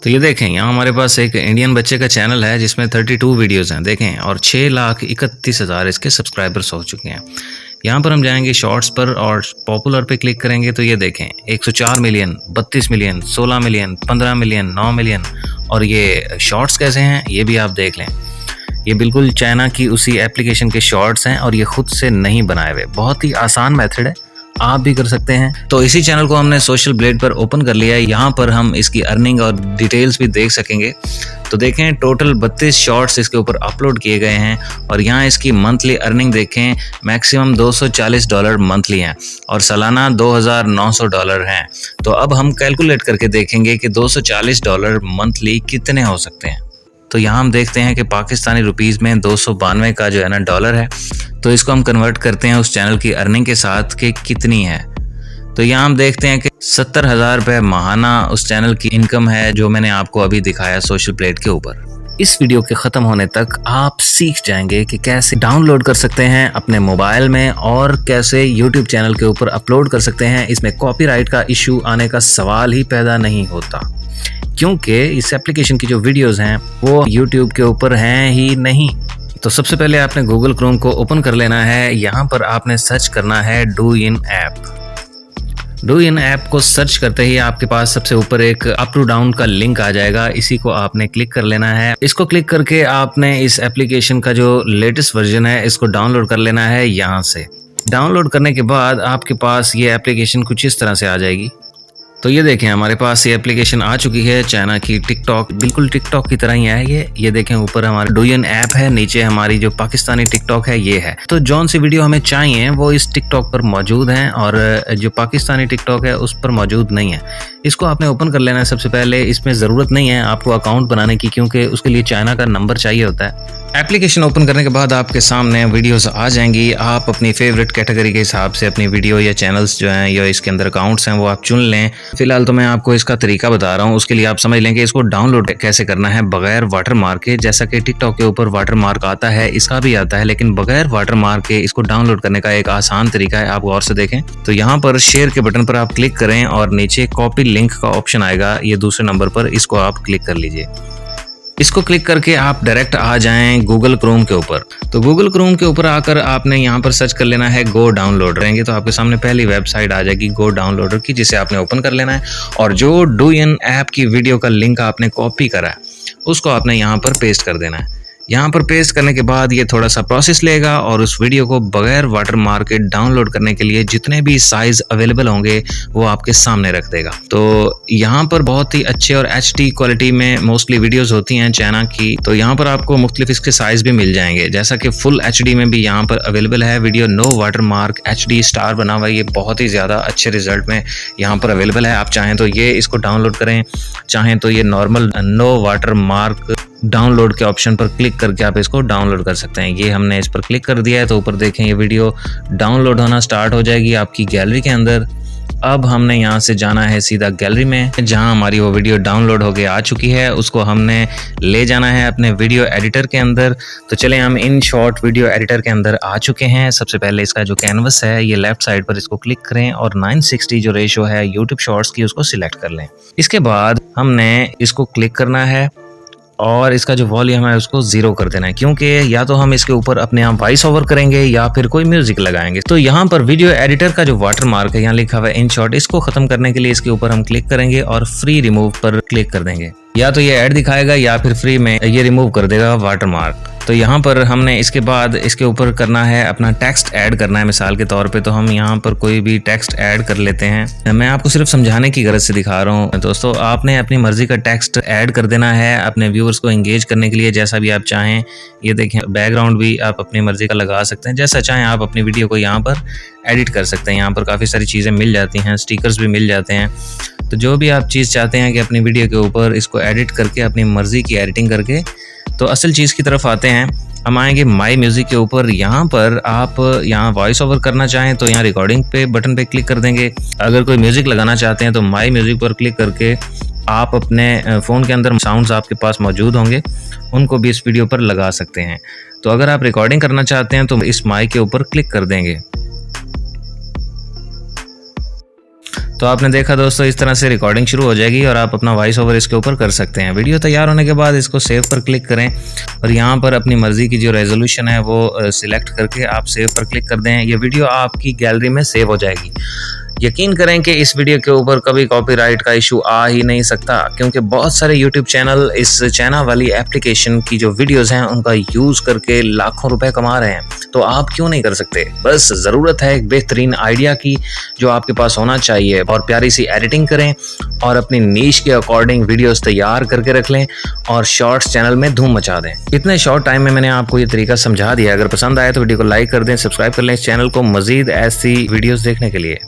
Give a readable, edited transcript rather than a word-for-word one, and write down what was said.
तो ये देखें, यहाँ हमारे पास एक इंडियन बच्चे का चैनल है जिसमें 32 वीडियोज़ हैं, देखें, और 6,31,000 इसके सब्सक्राइबर्स हो चुके हैं। यहाँ पर हम जाएंगे शॉर्ट्स पर और पॉपुलर पे क्लिक करेंगे तो ये देखें 104 million, 32 million, 16 million, 15 million, 9 million. और ये शॉर्ट्स कैसे हैं ये भी आप देख लें। ये बिल्कुल चाइना की उसी एप्लीकेशन के शॉर्ट्स हैं और ये खुद से नहीं बनाए हुए, बहुत ही आसान मेथड है, आप भी कर सकते हैं। तो इसी चैनल को हमने सोशल ब्लेड पर ओपन कर लिया है। यहाँ पर हम इसकी अर्निंग और डिटेल्स भी देख सकेंगे। तो देखें, टोटल 32 शॉर्ट्स इसके ऊपर अपलोड किए गए हैं और यहाँ इसकी मंथली अर्निंग देखें, मैक्सिमम $240 मंथली हैं और सालाना $2,900 हैं। तो अब हम कैलकुलेट करके देखेंगे कि $240 मंथली कितने हो सकते हैं। तो यहाँ हम देखते हैं कि पाकिस्तानी रुपीज़ में 292 का जो है ना डॉलर है, तो इसको हम कन्वर्ट करते हैं उस चैनल की अर्निंग के साथ कि कितनी है। तो यहाँ हम देखते हैं कि 70,000 रुपये माहाना उस चैनल की इनकम है, जो मैंने आपको अभी दिखाया सोशल प्लेट के ऊपर। इस वीडियो के ख़त्म होने तक आप सीख जाएंगे कि कैसे डाउनलोड कर सकते हैं अपने मोबाइल में और कैसे यूट्यूब चैनल के ऊपर अपलोड कर सकते हैं। इसमें कॉपीराइट का इशू आने का सवाल ही पैदा नहीं होता, क्योंकि इस एप्लीकेशन की जो वीडियोस हैं वो YouTube के ऊपर हैं ही नहीं। तो सबसे पहले आपने गूगल क्रोम को ओपन कर लेना है। यहाँ पर आपने सर्च करना है डूइन ऐप। डूइन ऐप को सर्च करते ही आपके पास सबसे ऊपर एक अप टू डाउन का लिंक आ जाएगा, इसी को आपने क्लिक कर लेना है। इसको क्लिक करके आपने इस एप्लीकेशन का जो लेटेस्ट वर्जन है इसको डाउनलोड कर लेना है। यहाँ से डाउनलोड करने के बाद आपके पास ये एप्लीकेशन कुछ इस तरह से आ जाएगी। तो ये देखें, हमारे पास ये एप्लीकेशन आ चुकी है, चाइना की टिकटॉक, बिल्कुल टिकटॉक की तरह ही है ये देखें, ऊपर हमारा डूइन ऐप है, नीचे हमारी जो पाकिस्तानी टिकटॉक है ये है। तो जौन सी वीडियो हमें चाहिए वो इस टिकटॉक पर मौजूद हैं और जो पाकिस्तानी टिकटॉक है उस पर मौजूद नहीं है। इसको आपने ओपन कर लेना है। सबसे पहले इसमें ज़रूरत नहीं है आपको अकाउंट बनाने की, क्योंकि उसके लिए चाइना का नंबर चाहिए होता है। एप्लीकेशन ओपन करने के बाद आपके सामने वीडियोस आ जाएंगी। आप अपनी फेवरेट कैटेगरी के हिसाब से अपनी वीडियो या चैनल्स जो हैं या इसके अंदर अकाउंट्स हैं वो आप चुन लें। फिलहाल तो मैं आपको इसका तरीका बता रहा हूँ, उसके लिए आप समझ लें कि इसको डाउनलोड कैसे करना है बगैर वाटरमार्क के। जैसा कि टिकटॉक के ऊपर वाटरमार्क आता है, इसका भी आता है, लेकिन बगैर वाटरमार्क के इसको डाउनलोड करने का एक आसान तरीका है, आप गौर से देखें। तो यहाँ पर शेयर के बटन पर आप क्लिक करें और नीचे कॉपी लिंक का ऑप्शन आएगा, ये दूसरे नंबर पर, इसको आप क्लिक कर लीजिए। इसको क्लिक करके आप डायरेक्ट आ जाएं गूगल क्रोम के ऊपर। तो गूगल क्रोम के ऊपर आकर आपने यहाँ पर सर्च कर लेना है गो डाउनलोडर। रहेंगे तो आपके सामने पहली वेबसाइट आ जाएगी गो डाउनलोडर की, जिसे आपने ओपन कर लेना है और जो डूइन ऐप की वीडियो का लिंक आपने कॉपी करा है उसको आपने यहाँ पर पेस्ट कर देना है। यहाँ पर पेस्ट करने के बाद ये थोड़ा सा प्रोसेस लेगा और उस वीडियो को बगैर वाटरमार्क के डाउनलोड करने के लिए जितने भी साइज अवेलेबल होंगे वो आपके सामने रख देगा। तो यहाँ पर बहुत ही अच्छे और HD क्वालिटी में मोस्टली वीडियोस होती हैं चाइना की। तो यहाँ पर आपको मुख्तलिफ इसके साइज भी मिल जाएंगे, जैसा कि फुल HD में भी यहाँ पर अवेलेबल है video. No watermark HD star बना हुआ है, ये बहुत ही ज़्यादा अच्छे रिजल्ट में यहाँ पर अवेलेबल है। आप चाहें तो ये इसको डाउनलोड करें, चाहें तो ये नॉर्मल नो वाटरमार्क डाउनलोड के ऑप्शन पर क्लिक करके आप इसको डाउनलोड कर सकते हैं। ये हमने इस पर क्लिक कर दिया है तो ऊपर देखें ये वीडियो डाउनलोड होना स्टार्ट हो जाएगी आपकी गैलरी के अंदर। अब हमने यहाँ से जाना है सीधा गैलरी में, जहाँ हमारी वो वीडियो डाउनलोड होके आ चुकी है, उसको हमने ले जाना है अपने वीडियो एडिटर के अंदर। तो चलें, हम इन शॉर्ट वीडियो एडिटर के अंदर आ चुके हैं। सबसे पहले इसका जो कैनवस है ये लेफ्ट साइड पर, इसको क्लिक करें और 960 जो रेशो है यूट्यूब शॉर्ट्स की उसको सिलेक्ट कर लें। इसके बाद हमने इसको क्लिक करना है और इसका जो वॉल्यूम है उसको 0 कर देना है, क्योंकि या तो हम इसके ऊपर अपने आप वॉइस ओवर करेंगे या फिर कोई म्यूजिक लगाएंगे। तो यहाँ पर वीडियो एडिटर का जो वाटरमार्क है यहाँ लिखा हुआ है इन शॉर्ट, इसको खत्म करने के लिए इसके ऊपर हम क्लिक करेंगे और फ्री रिमूव पर क्लिक कर देंगे। या तो ये ऐड दिखाएगा या फिर फ्री में ये रिमूव कर देगा वाटरमार्क। तो यहाँ पर हमने इसके बाद इसके ऊपर करना है अपना टेक्स्ट ऐड करना है मिसाल के तौर पे। तो हम यहाँ पर कोई भी टेक्स्ट ऐड कर लेते हैं। मैं आपको सिर्फ समझाने की गरज से दिखा रहा हूँ दोस्तों, आपने अपनी मर्जी का टेक्स्ट ऐड कर देना है अपने व्यूअर्स को एंगेज करने के लिए, जैसा भी आप चाहें। ये देखें, बैकग्राउंड भी आप अपनी मर्जी का लगा सकते हैं, जैसा चाहें आप अपनी वीडियो को यहाँ पर एडिट कर सकते हैं। यहाँ पर काफ़ी सारी चीज़ें मिल जाती हैं, स्टिकर्स भी मिल जाते हैं। तो जो भी आप चीज़ चाहते हैं कि अपनी वीडियो के ऊपर इसको एडिट करके अपनी मर्जी की एडिटिंग करके, तो असल चीज़ की तरफ आते हैं। हम आएंगे माई म्यूज़िक के ऊपर। यहाँ पर आप यहाँ वॉइस ओवर करना चाहें तो यहाँ रिकॉर्डिंग पे बटन पे क्लिक कर देंगे। अगर कोई म्यूज़िक लगाना चाहते हैं तो माई म्यूज़िक पर क्लिक करके आप अपने फ़ोन के अंदर साउंड्स आपके पास मौजूद होंगे, उनको भी इस वीडियो पर लगा सकते हैं। तो अगर आप रिकॉर्डिंग करना चाहते हैं तो इस माइक के ऊपर क्लिक कर देंगे। तो आपने देखा दोस्तों, इस तरह से रिकॉर्डिंग शुरू हो जाएगी और आप अपना वॉइस ओवर इसके ऊपर कर सकते हैं। वीडियो तैयार होने के बाद इसको सेव पर क्लिक करें और यहाँ पर अपनी मर्जी की जो रेजोल्यूशन है वो सिलेक्ट करके आप सेव पर क्लिक कर दें। ये वीडियो आपकी गैलरी में सेव हो जाएगी। यकीन करें कि इस वीडियो के ऊपर कभी कॉपीराइट का इशू आ ही नहीं सकता, क्योंकि बहुत सारे यूट्यूब चैनल इस चाइना वाली एप्लीकेशन की जो वीडियोस हैं उनका यूज़ करके लाखों रुपए कमा रहे हैं। तो आप क्यों नहीं कर सकते? बस ज़रूरत है एक बेहतरीन आइडिया की, जो आपके पास होना चाहिए, और प्यारी सी एडिटिंग करें और अपनी नीश के अकॉर्डिंग वीडियोस तैयार करके रख लें और शॉर्ट्स चैनल में धूम मचा दें। इतने शॉर्ट टाइम में मैंने आपको ये तरीका समझा दिया। अगर पसंद आए तो वीडियो को लाइक कर दें, सब्सक्राइब कर लें इस चैनल को मज़ीद ऐसी वीडियोज़ देखने के लिए।